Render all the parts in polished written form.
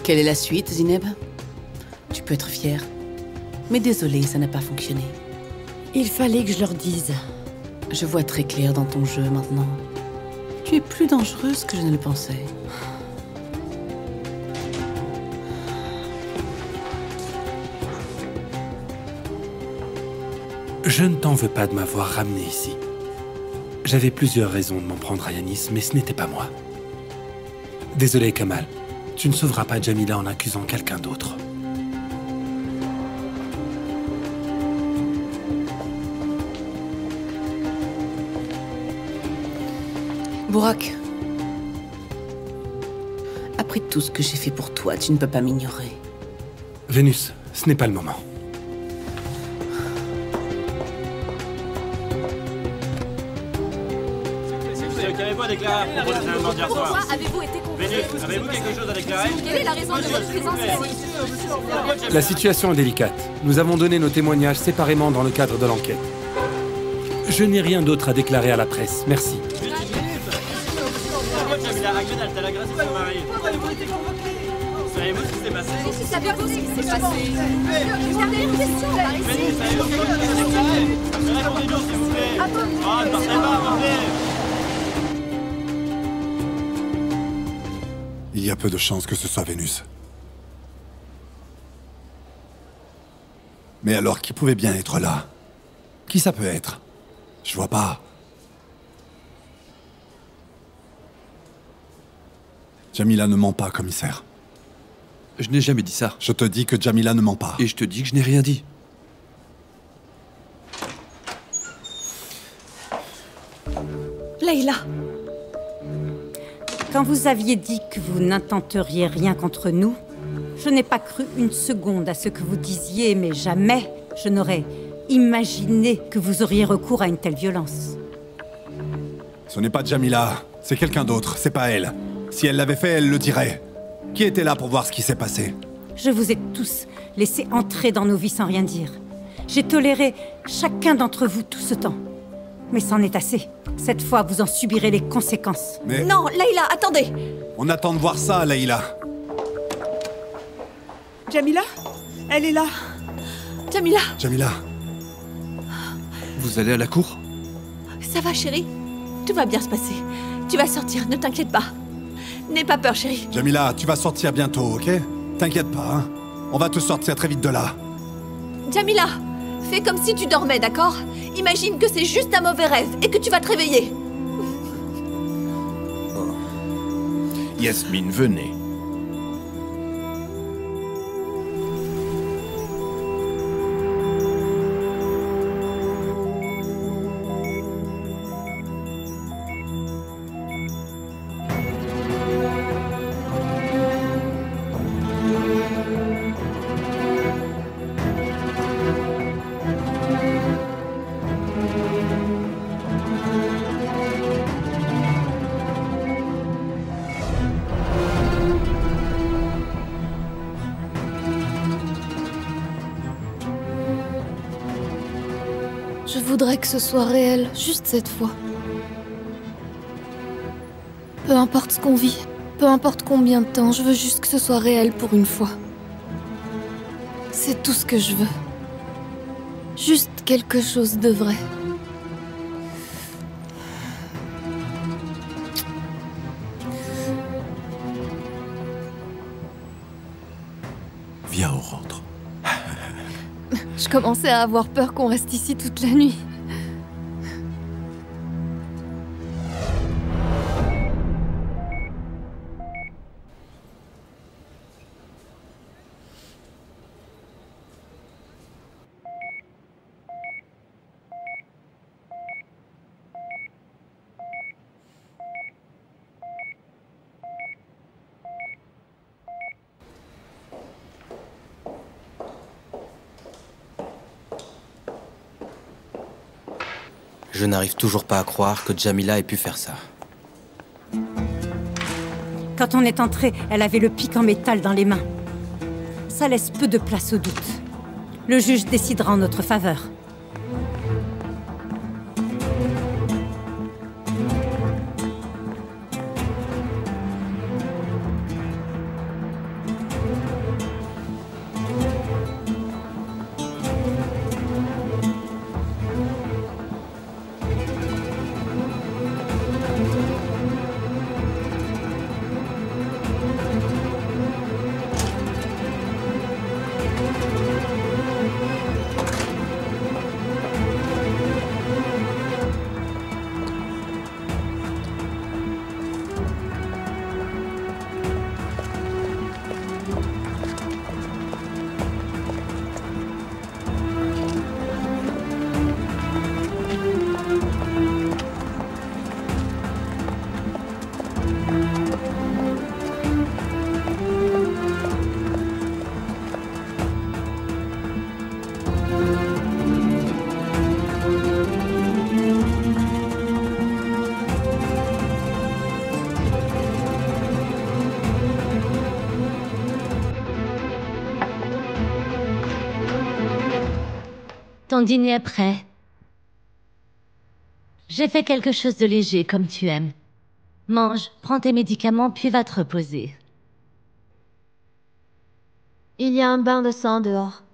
Quelle est la suite, Zineb? Tu peux être fière. Mais désolée, ça n'a pas fonctionné. Il fallait que je leur dise. Je vois très clair dans ton jeu maintenant. Tu es plus dangereuse que je ne le pensais. Je ne t'en veux pas de m'avoir ramené ici. J'avais plusieurs raisons de m'en prendre à Yanis, mais ce n'était pas moi. Désolé, Kamal. Tu ne sauveras pas Jamila en accusant quelqu'un d'autre. Bourak, après tout ce que j'ai fait pour toi, tu ne peux pas m'ignorer. Vénus, ce n'est pas le moment. Qu'avez-vous à déclarer à propos des événements d'hier soir? Pourquoi avez-vous été convoqué? Vénus, avez-vous quelque chose à déclarer? Quelle est la raison de votre présence ici? La situation est délicate. Nous avons donné nos témoignages séparément dans le cadre de l'enquête. Je n'ai rien d'autre à déclarer à la presse. Merci. Pourquoi Jamila Ahmed a-t-elle agressé son mari? Savez-vous ce qui s'est passé? Savez-vous ce qui s'est passé? Regardez une question par ici. Vénus, savez-vous quelque chose à déclarer? Répondez-nous, s'il vous plaît. Oh, ne partez pas, revenez. Il y a peu de chances que ce soit Vénus. Mais alors, qui pouvait bien être là? Qui ça peut être? Je vois pas. Jamila ne ment pas, commissaire. Je n'ai jamais dit ça. Je te dis que Jamila ne ment pas. Et je te dis que je n'ai rien dit. Leïla! Quand vous aviez dit que vous n'intenteriez rien contre nous, je n'ai pas cru une seconde à ce que vous disiez, mais jamais je n'aurais imaginé que vous auriez recours à une telle violence. Ce n'est pas Jamila, c'est quelqu'un d'autre, c'est pas elle. Si elle l'avait fait, elle le dirait. Qui était là pour voir ce qui s'est passé? Je vous ai tous laissé entrer dans nos vies sans rien dire. J'ai toléré chacun d'entre vous tout ce temps. Mais c'en est assez. Cette fois, vous en subirez les conséquences. Mais... Non, Leïla, attendez! On attend de voir ça, Leïla. Jamila? Elle est là. Jamila, Jamila. Vous allez à la cour? ça va chérie? Tout va bien se passer. Tu vas sortir, ne t'inquiète pas. N'aie pas peur chérie. Jamila, tu vas sortir bientôt, ok? T'inquiète pas, hein? On va te sortir très vite de là. Jamila, fais comme si tu dormais, d'accord? Imagine que c'est juste un mauvais rêve et que tu vas te réveiller. Yasmine, venez. Je voudrais que ce soit réel, juste cette fois. Peu importe ce qu'on vit, peu importe combien de temps, je veux juste que ce soit réel pour une fois. C'est tout ce que je veux. Juste quelque chose de vrai. Viens, on rentre. Je commençais à avoir peur qu'on reste ici toute la nuit. Je n'arrive toujours pas à croire que Jamila ait pu faire ça. Quand on est entré, elle avait le pic en métal dans les mains. Ça laisse peu de place au doute. Le juge décidera en notre faveur. Ton dîner est prêt. J'ai fait quelque chose de léger, comme tu aimes. Mange, prends tes médicaments, puis va te reposer. Il y a un bain de sang dehors.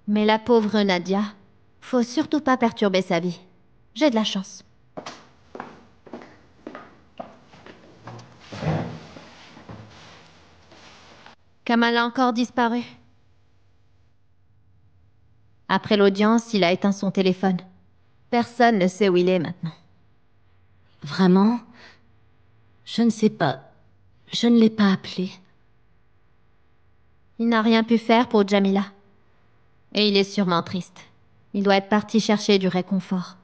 Mais la pauvre Nadia, faut surtout pas perturber sa vie. J'ai de la chance. Kamal a encore disparu. Après l'audience, il a éteint son téléphone. Personne ne sait où il est maintenant. Vraiment? Je ne sais pas. Je ne l'ai pas appelé. Il n'a rien pu faire pour Jamila. Et il est sûrement triste. Il doit être parti chercher du réconfort.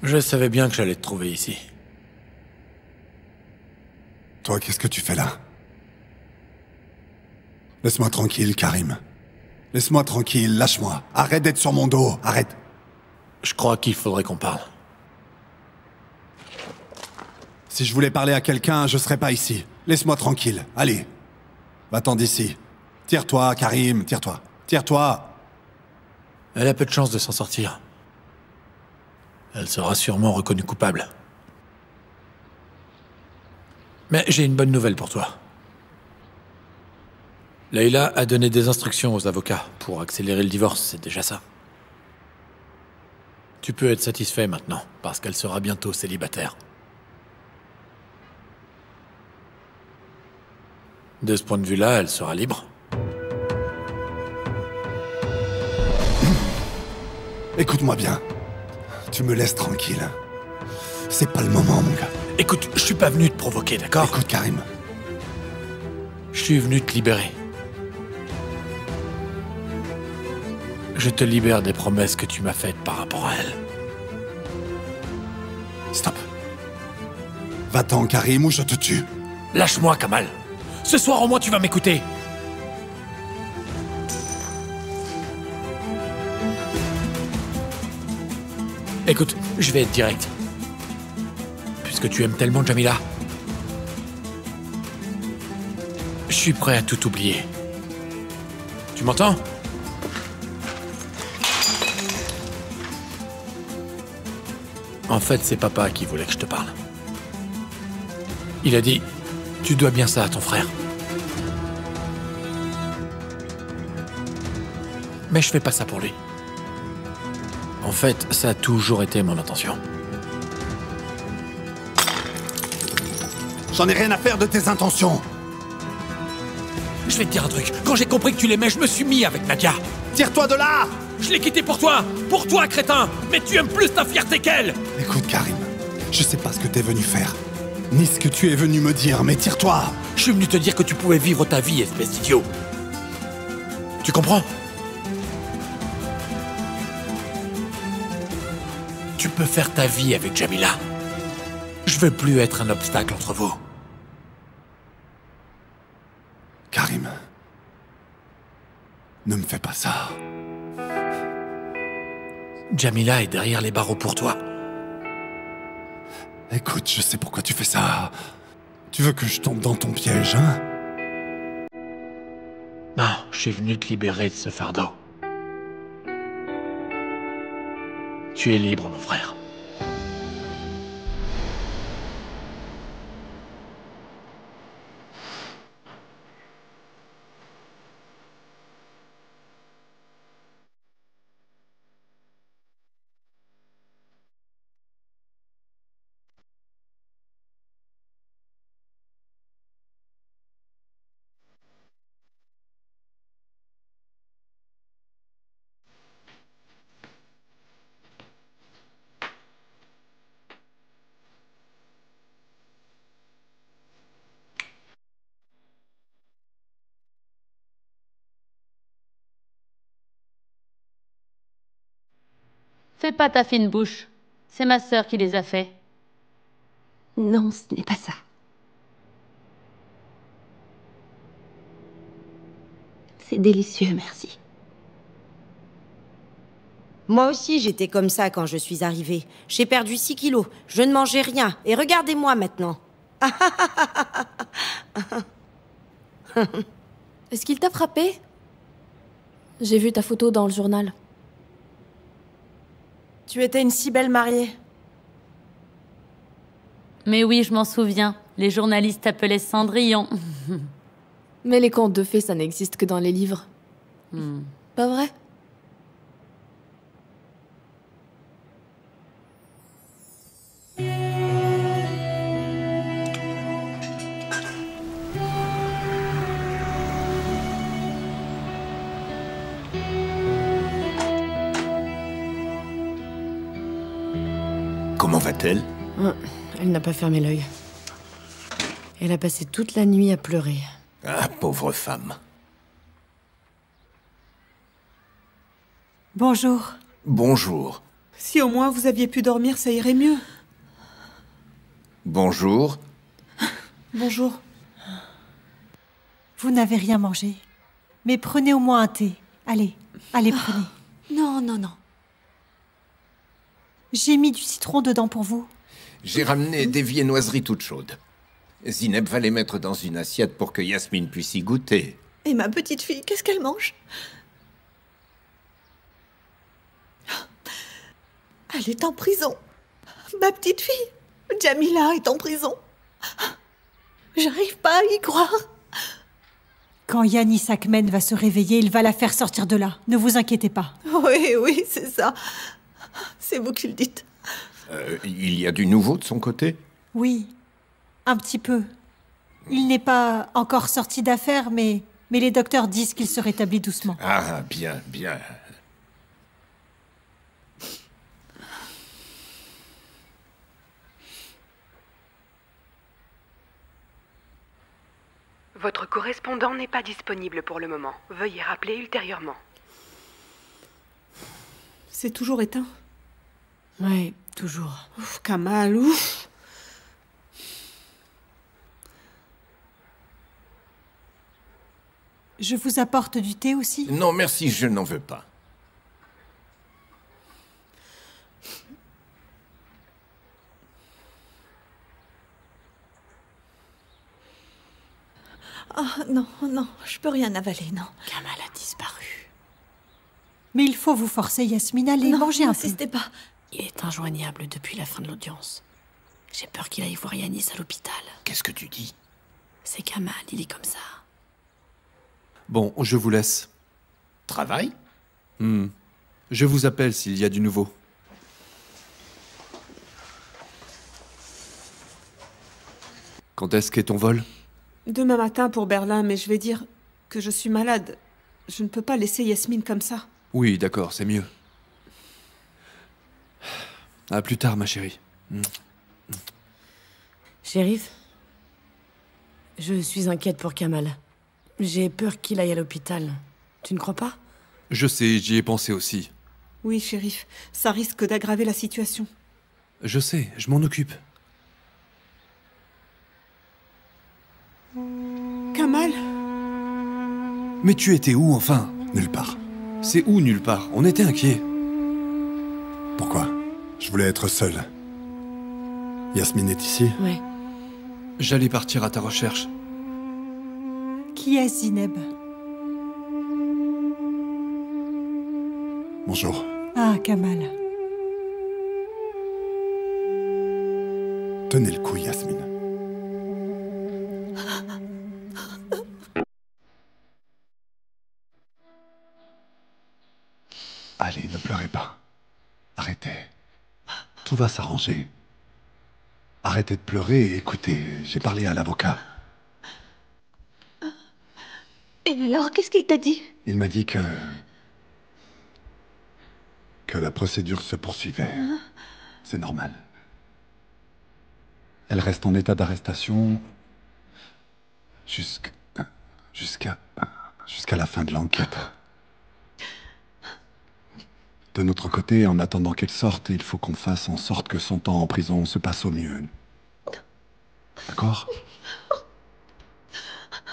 Je savais bien que j'allais te trouver ici. Toi, qu'est-ce que tu fais là? Laisse-moi tranquille, Karim. Laisse-moi tranquille, lâche-moi. Arrête d'être sur mon dos, arrête. Je crois qu'il faudrait qu'on parle. Si je voulais parler à quelqu'un, je serais pas ici. Laisse-moi tranquille, allez. Va-t'en d'ici. Tire-toi, Karim, tire-toi. Tire-toi. Elle a peu de chance de s'en sortir. Elle sera sûrement reconnue coupable. Mais j'ai une bonne nouvelle pour toi. Leïla a donné des instructions aux avocats pour accélérer le divorce, c'est déjà ça. Tu peux être satisfait maintenant, parce qu'elle sera bientôt célibataire. De ce point de vue-là, elle sera libre. Écoute-moi bien. Tu me laisses tranquille. C'est pas le moment, mon gars. Écoute, je suis pas venu te provoquer, d'accord? Écoute, Karim. Je suis venu te libérer. Je te libère des promesses que tu m'as faites par rapport à elle. Stop. Va-t'en, Karim, ou je te tue. Lâche-moi, Kamal. Ce soir, au moins, tu vas m'écouter. Écoute, je vais être direct. Puisque tu aimes tellement Jamila, je suis prêt à tout oublier. Tu m'entends? En fait, c'est papa qui voulait que je te parle. Il a dit, tu dois bien ça à ton frère. Mais je fais pas ça pour lui. En fait, ça a toujours été mon intention. J'en ai rien à faire de tes intentions. Je vais te dire un truc. Quand j'ai compris que tu l'aimais, je me suis mis avec Nadia. Tire-toi de là! Je l'ai quitté pour toi! Pour toi, crétin! Mais tu aimes plus ta fierté qu'elle! Écoute, Karim, je sais pas ce que t'es venu faire, ni ce que tu es venu me dire, mais tire-toi! Je suis venu te dire que tu pouvais vivre ta vie, espèce d'idiot. Tu comprends? Tu peux faire ta vie avec Jamila. Je veux plus être un obstacle entre vous. Karim, ne me fais pas ça. Jamila est derrière les barreaux pour toi. Écoute, je sais pourquoi tu fais ça. Tu veux que je tombe dans ton piège, hein? Non, je suis venu te libérer de ce fardeau. Tu es libre, mon frère. Fais pas ta fine bouche. C'est ma sœur qui les a faits. Non, ce n'est pas ça. C'est délicieux, merci. Moi aussi, j'étais comme ça quand je suis arrivée. J'ai perdu 6 kilos. Je ne mangeais rien. Et regardez-moi maintenant. Est-ce qu'il t'a frappé? J'ai vu ta photo dans le journal. Tu étais une si belle mariée. Mais oui, je m'en souviens. Les journalistes t'appelaient Cendrillon. Mais les contes de fées, ça n'existe que dans les livres. Pas vrai? Comment va-t-elle? Elle n'a pas fermé l'œil. Elle a passé toute la nuit à pleurer. Ah, pauvre femme. Bonjour. Bonjour. Si au moins vous aviez pu dormir, ça irait mieux. Bonjour. Bonjour. Vous n'avez rien mangé. Mais prenez au moins un thé. Allez, allez, prenez. Non, non, non. J'ai mis du citron dedans pour vous. J'ai ramené des viennoiseries toutes chaudes. Zineb va les mettre dans une assiette pour que Yasmine puisse y goûter. Et ma petite fille, qu'est-ce qu'elle mange? Elle est en prison. Ma petite fille, Jamila, est en prison. J'arrive pas à y croire. Quand Yanis Akmen va se réveiller, il va la faire sortir de là. Ne vous inquiétez pas. Oui, oui, c'est ça. C'est vous qui le dites. Il y a du nouveau de son côté? Oui, un petit peu. Il n'est pas encore sorti d'affaire, mais les docteurs disent qu'il se rétablit doucement. Ah, bien, bien. Votre correspondant n'est pas disponible pour le moment. Veuillez rappeler ultérieurement. C'est toujours éteint? Ouais, toujours. Ouf, Kamal, ouf. Je vous apporte du thé aussi? Non, merci, je n'en veux pas. Ah, non, non, je peux rien avaler, non. Kamal a disparu. Mais il faut vous forcer, Yasmine, allez, mangez un peu. N'insistez pas. Il est injoignable depuis la fin de l'audience. J'ai peur qu'il aille voir Yanis à l'hôpital. Qu'est-ce que tu dis? C'est Kamal, il est comme ça. Bon, je vous laisse. Travail? Je vous appelle s'il y a du nouveau. Quand est-ce qu'est ton vol? Demain matin pour Berlin, mais je vais dire que je suis malade. Je ne peux pas laisser Yasmine comme ça. Oui, d'accord, c'est mieux. À plus tard, ma chérie. Shérif, je suis inquiète pour Kamal. J'ai peur qu'il aille à l'hôpital. Tu ne crois pas? Je sais, j'y ai pensé aussi. Oui, shérif, ça risque d'aggraver la situation. Je sais, je m'en occupe. Kamal? Mais tu étais où, enfin? Nulle part. C'est où, nulle part? On était inquiets. Pourquoi? Je voulais être seul. Yasmine est ici? Ouais. J'allais partir à ta recherche. Qui est Zineb? Bonjour. Ah, Kamal. Tenez le coup, Yasmine. Allez, ne pleurez pas. Arrêtez. Tout va s'arranger. Arrêtez de pleurer et écoutez, j'ai parlé à l'avocat. Et alors, qu'est-ce qu'il t'a dit? Il m'a dit que la procédure se poursuivait. C'est normal. Elle reste en état d'arrestation jusqu'à la fin de l'enquête. De notre côté, en attendant qu'elle sorte, il faut qu'on fasse en sorte que son temps en prison se passe au mieux. D'accord?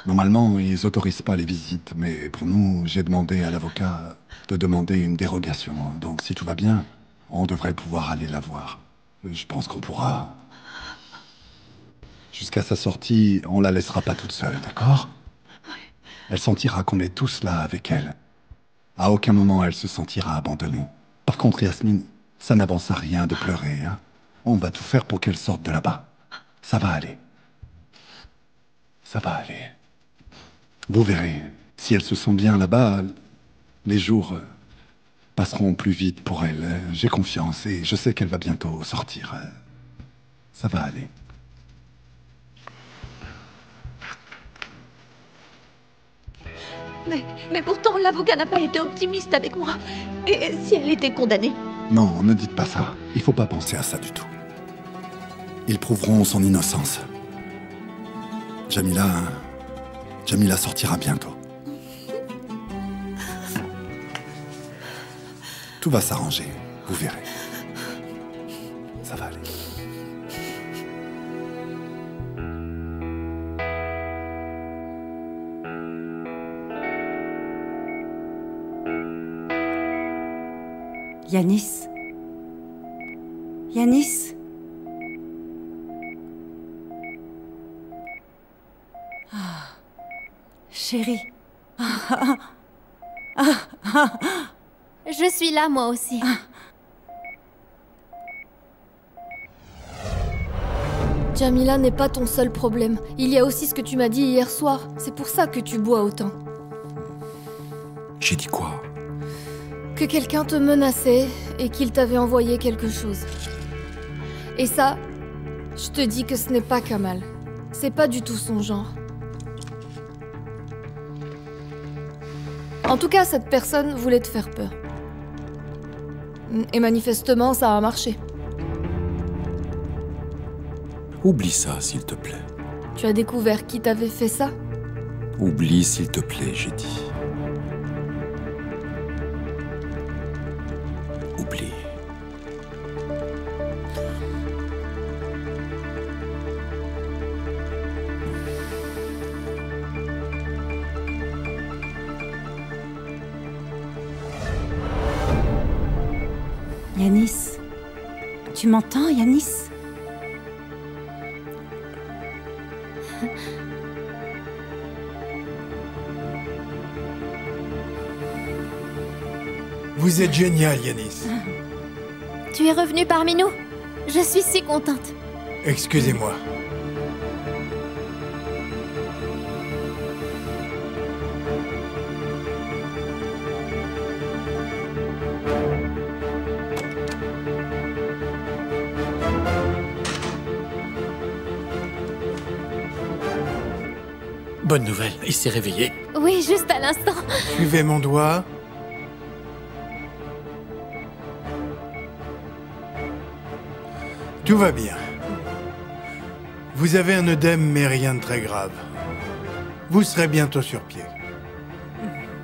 Normalement, ils autorisent pas les visites, mais pour nous, j'ai demandé à l'avocat de demander une dérogation. Donc si tout va bien, on devrait pouvoir aller la voir. Je pense qu'on pourra. Jusqu'à sa sortie, on la laissera pas toute seule, d'accord? Elle sentira qu'on est tous là avec elle. À aucun moment elle se sentira abandonnée. Par contre, Yasmine, ça n'avance à rien de pleurer, hein. On va tout faire pour qu'elle sorte de là-bas. Ça va aller. Ça va aller. Vous verrez, si elle se sent bien là-bas, les jours passeront plus vite pour elle. J'ai confiance et je sais qu'elle va bientôt sortir. Ça va aller. Mais pourtant, l'avocat n'a pas été optimiste avec moi. Et si elle était condamnée? Non, ne dites pas ça. Il faut pas penser à ça du tout. Ils prouveront son innocence. Jamila sortira bientôt. Tout va s'arranger, vous verrez. Ça va aller. Yanis? Yanis? Ah, chérie. Je suis là, moi aussi. Jamila n'est pas ton seul problème. Il y a aussi ce que tu m'as dit hier soir. C'est pour ça que tu bois autant. J'ai dit quoi? Que quelqu'un te menaçait et qu'il t'avait envoyé quelque chose. Et ça, je te dis que ce n'est pas Kamal. C'est pas du tout son genre. En tout cas, cette personne voulait te faire peur. Et manifestement, ça a marché. Oublie ça, s'il te plaît. Tu as découvert qui t'avait fait ça? Oublie, s'il te plaît, j'ai dit. Oublie. Yanis, tu m'entends, Yanis? Vous êtes génial, Yanis. Tu es revenu parmi nous? Je suis si contente. Excusez-moi. Bonne nouvelle, il s'est réveillé. Oui, juste à l'instant. Suivez mon doigt. Tout va bien. Vous avez un œdème, mais rien de très grave. Vous serez bientôt sur pied.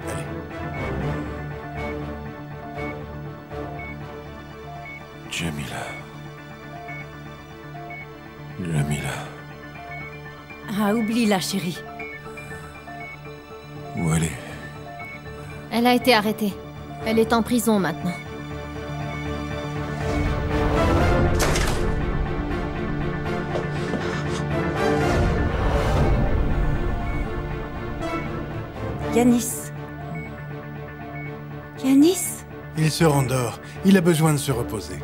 Allez. Jamila. Ah, oublie-la, chérie. Où elle est? Elle a été arrêtée. Elle est en prison maintenant. Yanis. Yanis? Il se rendort. Il a besoin de se reposer.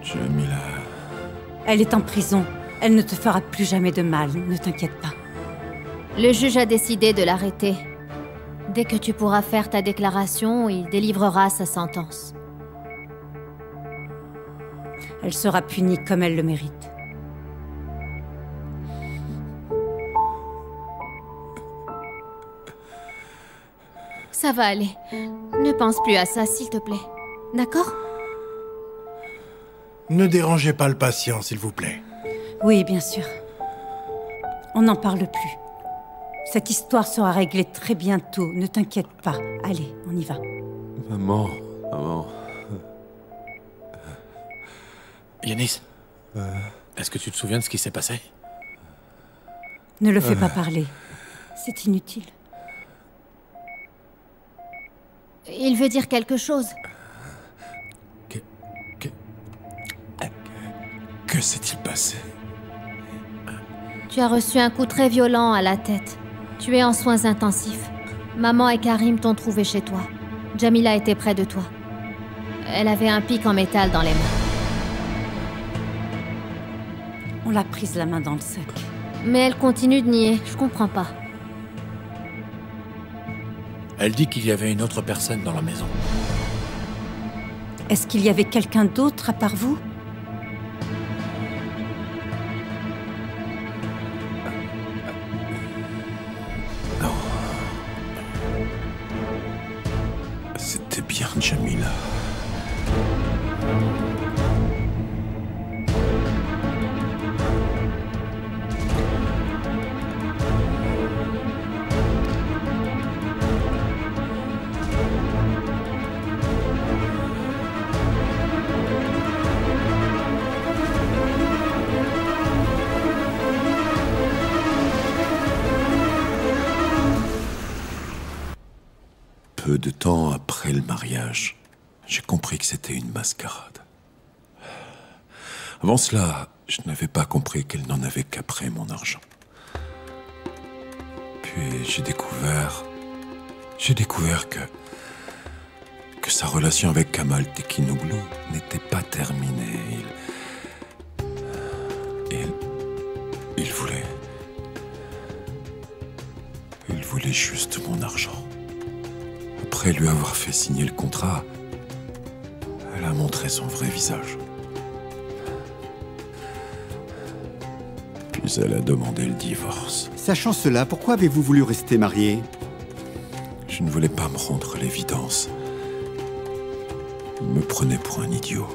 Jamila. Elle est en prison. Elle ne te fera plus jamais de mal, ne t'inquiète pas. Le juge a décidé de l'arrêter. Dès que tu pourras faire ta déclaration, il délivrera sa sentence. Elle sera punie comme elle le mérite. Ça va aller. Ne pense plus à ça, s'il te plaît. D'accord? Ne dérangez pas le patient, s'il vous plaît. Oui, bien sûr. On n'en parle plus. Cette histoire sera réglée très bientôt, ne t'inquiète pas. Allez, on y va. Maman. Yanis, est-ce que tu te souviens de ce qui s'est passé? Ne le fais pas parler. C'est inutile. Il veut dire quelque chose. Que s'est-il passé? Tu as reçu un coup très violent à la tête. Tu es en soins intensifs. Maman et Karim t'ont trouvé chez toi. Jamila était près de toi. Elle avait un pic en métal dans les mains. On l'a prise la main dans le sac. Mais elle continue de nier, je comprends pas. Elle dit qu'il y avait une autre personne dans la maison. Est-ce qu'il y avait quelqu'un d'autre à part vous? Non. C'était bien Jamila. Peu de temps après le mariage, j'ai compris que c'était une mascarade. Avant cela, je n'avais pas compris qu'elle n'en avait qu'après mon argent. Puis j'ai découvert que sa relation avec Kamal Tekinoglu n'était pas terminée. Il voulait juste mon argent. Après lui avoir fait signer le contrat, elle a montré son vrai visage. Puis elle a demandé le divorce. Sachant cela, pourquoi avez-vous voulu rester marié? Je ne voulais pas me rendre l'évidence. Il me prenait pour un idiot.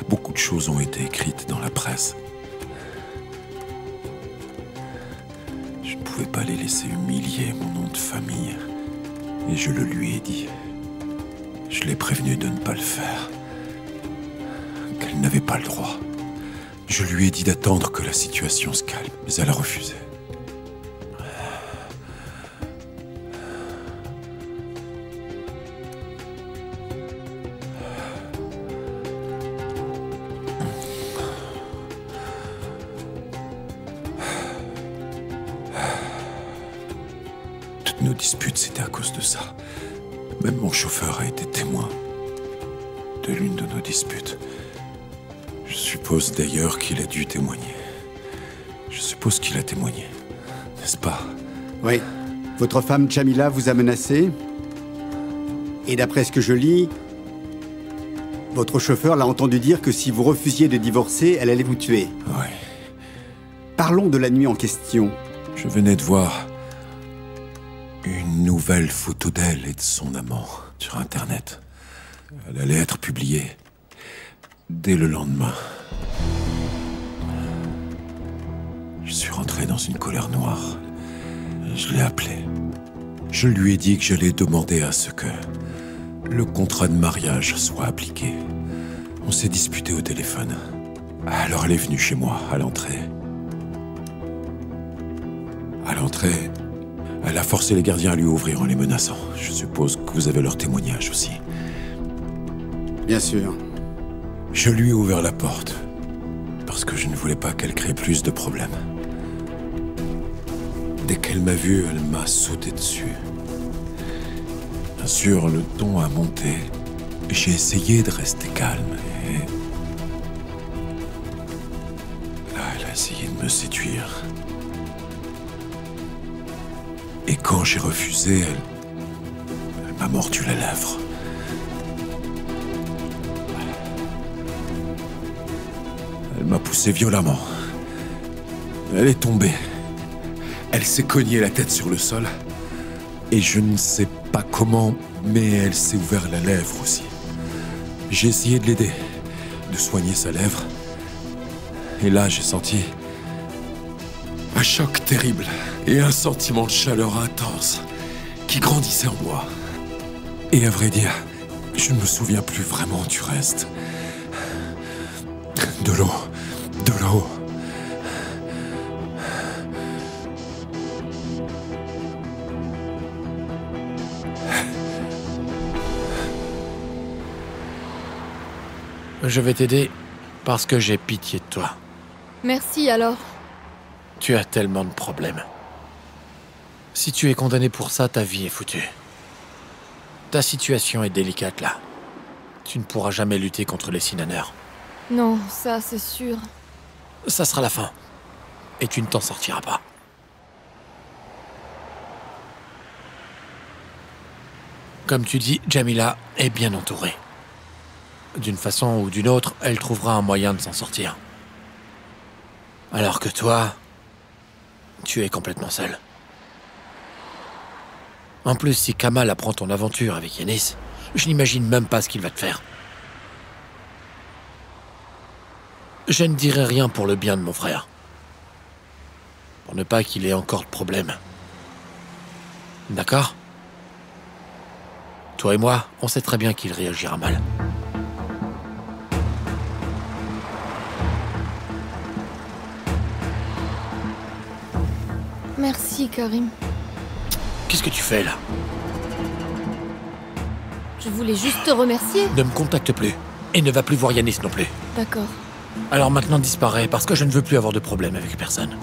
Beaucoup de choses ont été écrites dans la presse. Je ne pouvais pas les laisser humilier mon nom de famille. Et je le lui ai dit. Je l'ai prévenue de ne pas le faire. Qu'elle n'avait pas le droit. Je lui ai dit d'attendre que la situation se calme, mais elle a refusé. Toutes nos disputes, c'était à cause de ça. Même mon chauffeur a été témoin de l'une de nos disputes. Je suppose d'ailleurs qu'il a dû témoigner. Je suppose qu'il a témoigné, n'est-ce pas? Oui. Votre femme Jamila vous a menacé. Et d'après ce que je lis, votre chauffeur l'a entendu dire que si vous refusiez de divorcer, elle allait vous tuer. Oui. Parlons de la nuit en question. Je venais de voir une nouvelle photo d'elle et de son amant sur Internet. Elle allait être publiée dès le lendemain. Je suis rentré dans une colère noire. Je l'ai appelée. Je lui ai dit que j'allais demander à ce que le contrat de mariage soit appliqué. On s'est disputé au téléphone. Alors elle est venue chez moi, à l'entrée. À l'entrée, elle a forcé les gardiens à lui ouvrir en les menaçant. Je suppose que vous avez leur témoignage aussi. Bien sûr. Je lui ai ouvert la porte, parce que je ne voulais pas qu'elle crée plus de problèmes. Dès qu'elle m'a vu, elle m'a sauté dessus. Bien sûr, le ton a monté. J'ai essayé de rester calme et... là, elle a essayé de me séduire. Et quand j'ai refusé, elle m'a mordu la lèvre. Elle m'a poussé violemment. Elle est tombée. Elle s'est cognée la tête sur le sol. Et je ne sais pas comment, mais elle s'est ouvert la lèvre aussi. J'ai essayé de l'aider, de soigner sa lèvre. Et là, j'ai senti un choc terrible. et un sentiment de chaleur intense qui grandissait en moi. Et à vrai dire, je ne me souviens plus vraiment du reste. De l'eau. De l'eau. Je vais t'aider parce que j'ai pitié de toi. Merci alors. Tu as tellement de problèmes. Si tu es condamné pour ça, ta vie est foutue. Ta situation est délicate là. Tu ne pourras jamais lutter contre les Sinaneurs. Non, ça c'est sûr. Ça sera la fin. Et tu ne t'en sortiras pas. Comme tu dis, Jamila est bien entourée. D'une façon ou d'une autre, elle trouvera un moyen de s'en sortir. Alors que toi, tu es complètement seul. En plus, si Kamal apprend ton aventure avec Yanis, je n'imagine même pas ce qu'il va te faire. Je ne dirai rien pour le bien de mon frère. Pour ne pas qu'il ait encore de problème. D'accord ? Toi et moi, on sait très bien qu'il réagira mal. Merci, Karim. Qu'est-ce que tu fais, là? Je voulais juste te remercier. Ne me contacte plus. Et ne va plus voir Yanis non plus. D'accord. Alors maintenant disparais, parce que je ne veux plus avoir de problème avec personne.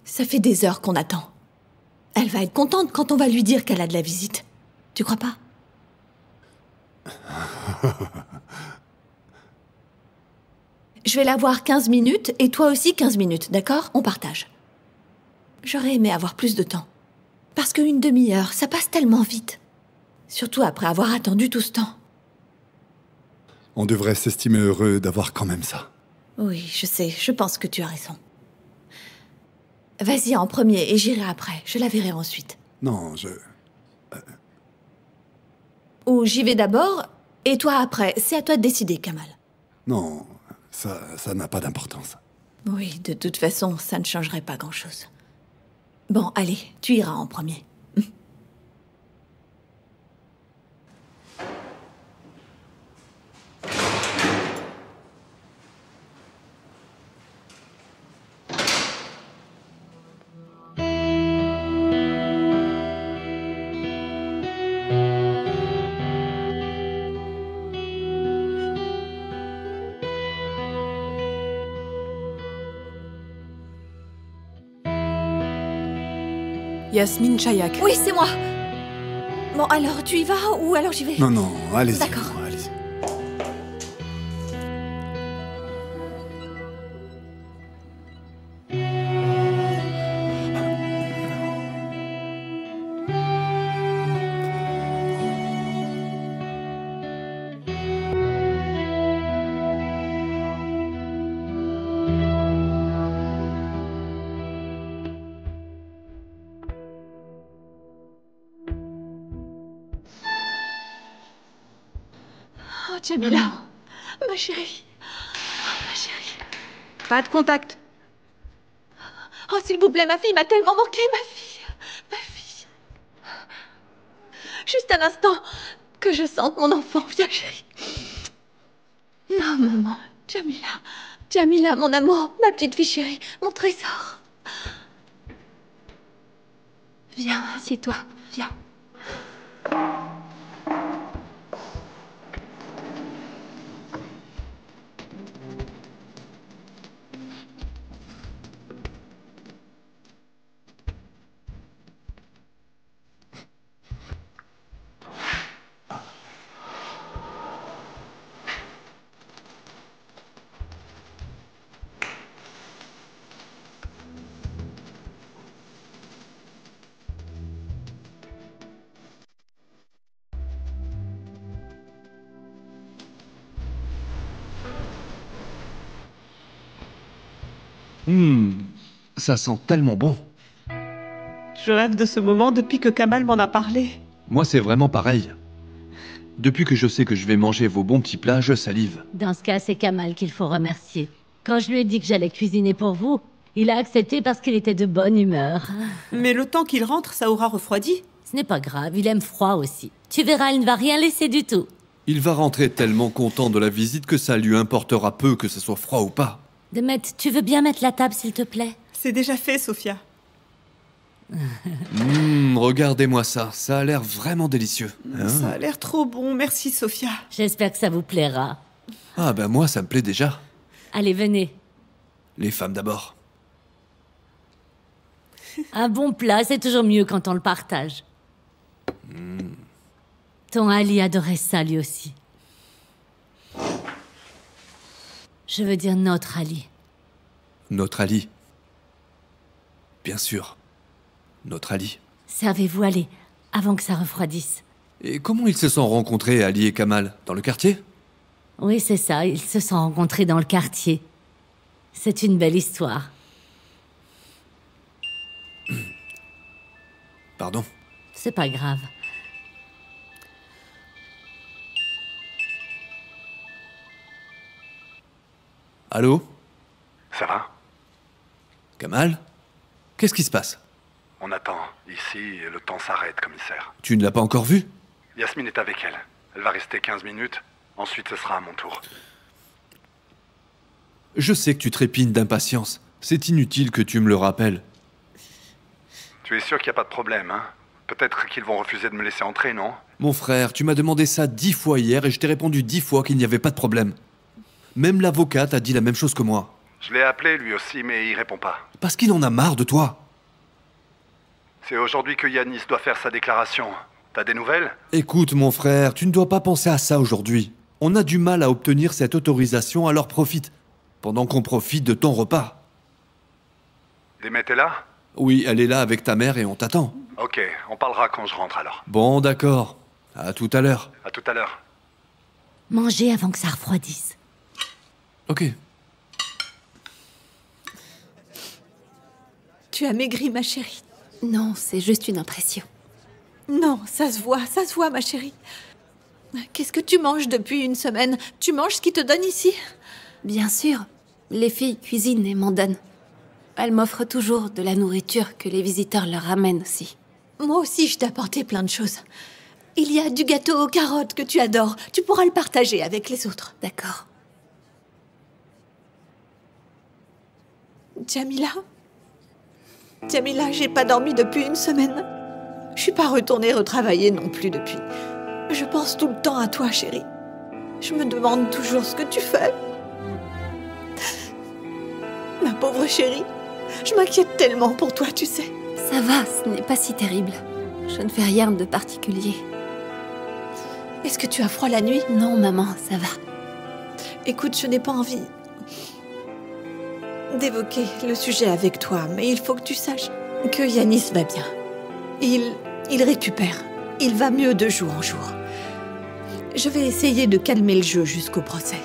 Ça fait des heures qu'on attend. Elle va être contente quand on va lui dire qu'elle a de la visite. Tu crois pas? Je vais la voir 15 minutes et toi aussi 15 minutes, d'accord? On partage. J'aurais aimé avoir plus de temps. Parce qu'une demi-heure, ça passe tellement vite. Surtout après avoir attendu tout ce temps. On devrait s'estimer heureux d'avoir quand même ça. Oui, je sais, je pense que tu as raison. Vas-y en premier et j'irai après. Je la verrai ensuite. Non, Ou j'y vais d'abord et toi après. C'est à toi de décider, Kamal. Non, ça n'a pas d'importance. Oui, de toute façon, ça ne changerait pas grand-chose. Bon, allez, tu iras en premier. Yasmine Chayak. Oui, c'est moi. Bon, alors, tu y vas ou alors j'y vais? Non, allez-y. D'accord. Allez-y. Oh, Jamila, ma chérie. Ma chérie. Pas de contact. Oh, s'il vous plaît, ma fille m'a tellement manqué, ma fille. Ma fille. Juste un instant, que je sente mon enfant. Viens, chérie. Non, maman. Jamila. Jamila, mon amour, ma petite fille chérie, mon trésor. Viens, assieds-toi. Viens. Ça sent tellement bon. Je rêve de ce moment depuis que Kamal m'en a parlé. Moi, c'est vraiment pareil. Depuis que je sais que je vais manger vos bons petits plats, je salive. Dans ce cas, c'est Kamal qu'il faut remercier. Quand je lui ai dit que j'allais cuisiner pour vous, il a accepté parce qu'il était de bonne humeur. Mais le temps qu'il rentre, ça aura refroidi. Ce n'est pas grave, il aime froid aussi. Tu verras, il ne va rien laisser du tout. Il va rentrer tellement content de la visite que ça lui importera peu que ce soit froid ou pas. Demet, tu veux bien mettre la table, s'il te plaît? C'est déjà fait, Sophia. Regardez-moi ça, ça a l'air vraiment délicieux. Ça a l'air trop bon, merci Sophia. J'espère que ça vous plaira. Ah ben moi, ça me plaît déjà. Allez, venez. Les femmes d'abord. Un bon plat, c'est toujours mieux quand on le partage. Ton Ali adorait ça lui aussi. Je veux dire notre Ali. Notre Ali. Bien sûr. Notre Ali. Servez-vous, allez, avant que ça refroidisse. Et comment ils se sont rencontrés, Ali et Kamal? Dans le quartier? Oui, c'est ça, ils se sont rencontrés dans le quartier. C'est une belle histoire. Pardon? C'est pas grave. Allô? Ça va? Kamal? Qu'est-ce qui se passe? On attend. Ici, le temps s'arrête, commissaire. Tu ne l'as pas encore vue? Yasmine est avec elle. Elle va rester 15 minutes. Ensuite, ce sera à mon tour. Je sais que tu trépignes d'impatience. C'est inutile que tu me le rappelles. Tu es sûr qu'il n'y a pas de problème, hein? Peut-être qu'ils vont refuser de me laisser entrer, non? Mon frère, tu m'as demandé ça 10 fois hier et je t'ai répondu 10 fois qu'il n'y avait pas de problème. Même l'avocate a dit la même chose que moi. Je l'ai appelé lui aussi, mais il répond pas. Parce qu'il en a marre de toi. C'est aujourd'hui que Yanis doit faire sa déclaration. T'as des nouvelles? Écoute, mon frère, tu ne dois pas penser à ça aujourd'hui. On a du mal à obtenir cette autorisation, alors profite. Pendant qu'on profite de ton repas. Demet est là? Oui, elle est là avec ta mère et on t'attend. Ok, on parlera quand je rentre alors. Bon, d'accord. À tout à l'heure. À tout à l'heure. Mangez avant que ça refroidisse. Ok. Tu as maigri, ma chérie. Non, c'est juste une impression. Non, ça se voit, ma chérie. Qu'est-ce que tu manges depuis une semaine? Tu manges ce qu'ils te donnent ici? Bien sûr. Les filles cuisinent et m'en donnent. Elles m'offrent toujours de la nourriture que les visiteurs leur ramènent aussi. Moi aussi, je t'ai apporté plein de choses. Il y a du gâteau aux carottes que tu adores. Tu pourras le partager avec les autres. D'accord. Jamila, j'ai pas dormi depuis une semaine. Je suis pas retournée retravailler non plus depuis. Je pense tout le temps à toi, chérie. Je me demande toujours ce que tu fais. Ma pauvre chérie, je m'inquiète tellement pour toi, tu sais. Ça va, ce n'est pas si terrible. Je ne fais rien de particulier. Est-ce que tu as froid la nuit? Non, maman, ça va. Écoute, je n'ai pas envie d'évoquer le sujet avec toi, mais il faut que tu saches que Yanis va bien. Il récupère. Il va mieux de jour en jour. Je vais essayer de calmer le jeu jusqu'au procès.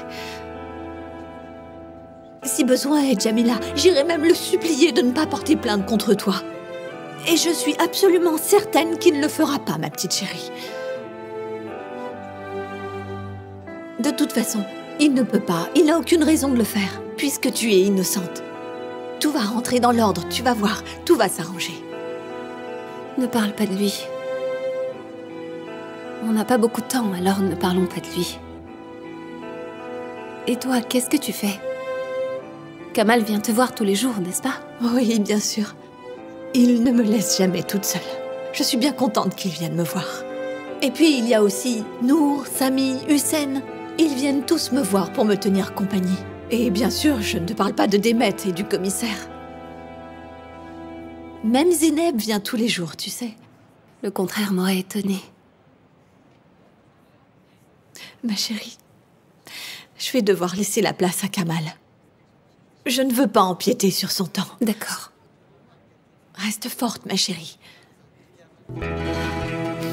Si besoin est, Jamila, j'irai même le supplier de ne pas porter plainte contre toi. Et je suis absolument certaine qu'il ne le fera pas, ma petite chérie. De toute façon, il ne peut pas, il n'a aucune raison de le faire, puisque tu es innocente. Tout va rentrer dans l'ordre, tu vas voir, tout va s'arranger. Ne parle pas de lui. On n'a pas beaucoup de temps, alors ne parlons pas de lui. Et toi, qu'est-ce que tu fais? Kamal vient te voir tous les jours, n'est-ce pas? Oui, bien sûr. Il ne me laisse jamais toute seule. Je suis bien contente qu'il vienne me voir. Et puis, il y a aussi Nour, Sami, Hussein. Ils viennent tous me voir pour me tenir compagnie. Et bien sûr, je ne te parle pas de Demet et du commissaire. Même Zineb vient tous les jours, tu sais. Le contraire m'aurait étonnée. Ma chérie, je vais devoir laisser la place à Kamal. Je ne veux pas empiéter sur son temps. D'accord. Reste forte, ma chérie.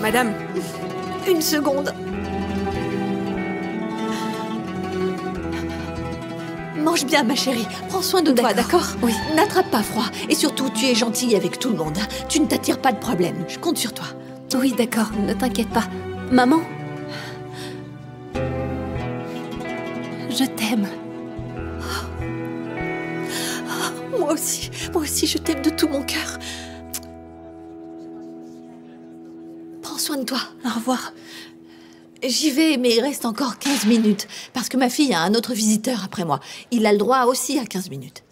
Madame. Une Mange bien, ma chérie. Prends soin de toi, d'accord? Oui. N'attrape pas froid. Et surtout, tu es gentille avec tout le monde. Tu ne t'attires pas de problème. Je compte sur toi. Oui, d'accord, ne t'inquiète pas. Maman? Je t'aime. Moi aussi, je t'aime de tout mon cœur. Prends soin de toi. Au revoir. J'y vais, mais il reste encore 15 minutes. Parce que ma fille a un autre visiteur après moi. Il a le droit aussi à 15 minutes.